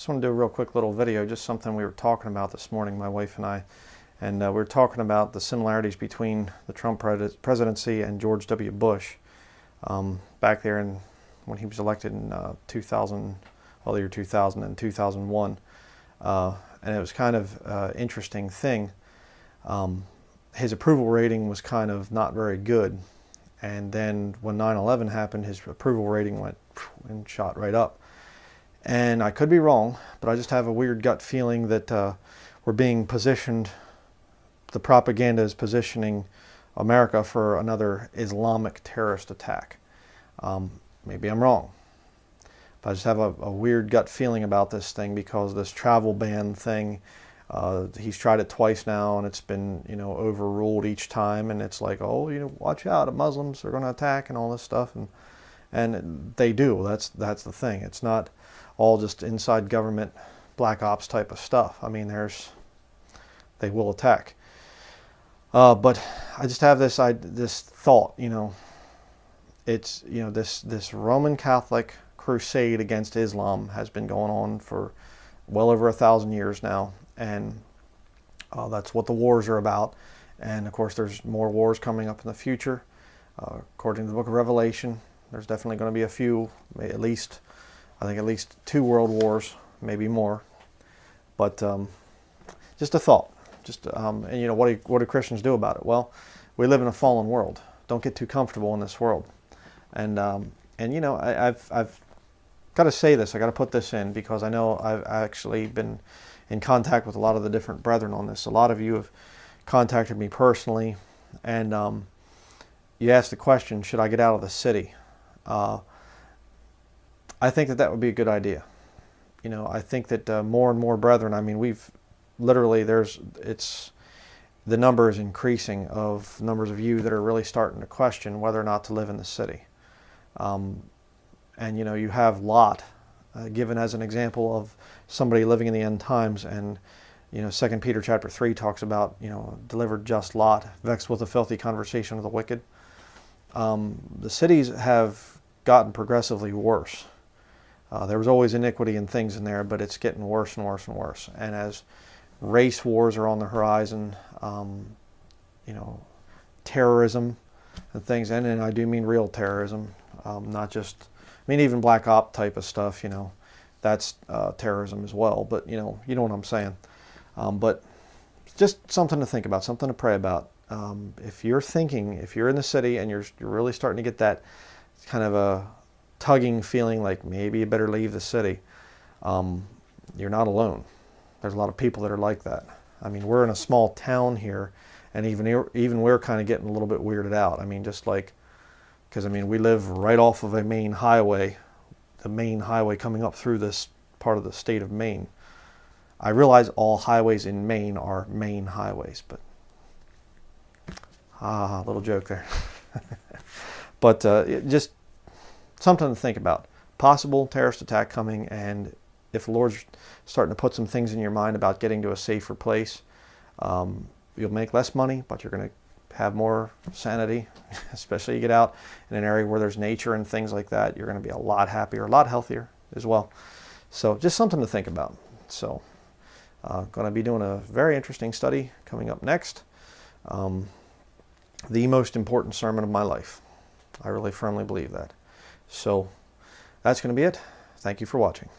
Just want to do a real quick little video, just something we were talking about this morning, my wife and I. And we were talking about the similarities between the Trump presidency and George W. Bush back there when he was elected in 2000, well, the year 2000 and 2001. And it was kind of an interesting thing. His approval rating was kind of not very good. And then when 9/11 happened, his approval rating went and shot right up. And I could be wrong, but I just have a weird gut feeling that we're being positioned, the propaganda is positioning America for another Islamic terrorist attack. Maybe I'm wrong, but I just have a weird gut feeling about this thing because this travel ban thing, he's tried it twice now and it's been, overruled each time, and it's like, oh, watch out, Muslims are going to attack and all this stuff, and they do. That's the thing. It's not all just inside government black ops type of stuff. I mean, they will attack. But I just have this thought, it's, this Roman Catholic crusade against Islam has been going on for well over 1,000 years now, and that's what the wars are about. And of course, there's more wars coming up in the future. According to the book of Revelation, there's definitely going to be a few, at least 2 world wars, maybe more. But just a thought. And what do Christians do about it? Well, we live in a fallen world. Don't get too comfortable in this world. And I've got to say this. I got to put this in because I know I've actually been in contact with a lot of the different brethren on this. A lot of you have contacted me personally, and you asked the question, should I get out of the city? I think that would be a good idea. I think that more and more brethren, I mean, we've literally, the number is increasing of numbers of you that are really starting to question whether or not to live in the city. And you have Lot given as an example of somebody living in the end times, and 2 Peter chapter 3 talks about delivered just Lot, vexed with the filthy conversation of the wicked. The cities have gotten progressively worse. There was always iniquity and things in there, but it's getting worse and worse and worse. And as race wars are on the horizon, terrorism and things, and I do mean real terrorism, not just, even black op type of stuff, that's terrorism as well, but you know what I'm saying. But just something to think about, something to pray about. If you're in the city and you're really starting to get that kind of a tugging feeling like maybe you better leave the city, you're not alone. There's a lot of people that are like that. I mean, we're in a small town here, and even we're kind of getting a little bit weirded out. I mean, just like, because we live right off of a main highway, the main highway coming up through this part of the state of Maine. I realize all highways in Maine are main highways, but little joke there. But just something to think about. Possible terrorist attack coming, and if the Lord's starting to put some things in your mind about getting to a safer place, you'll make less money, but you're going to have more sanity, especially you get out in an area where there's nature and things like that. You're going to be a lot happier, a lot healthier as well. So just something to think about. So going to be doing a very interesting study coming up next. The most important sermon of my life. I really firmly believe that. So that's going to be it. Thank you for watching.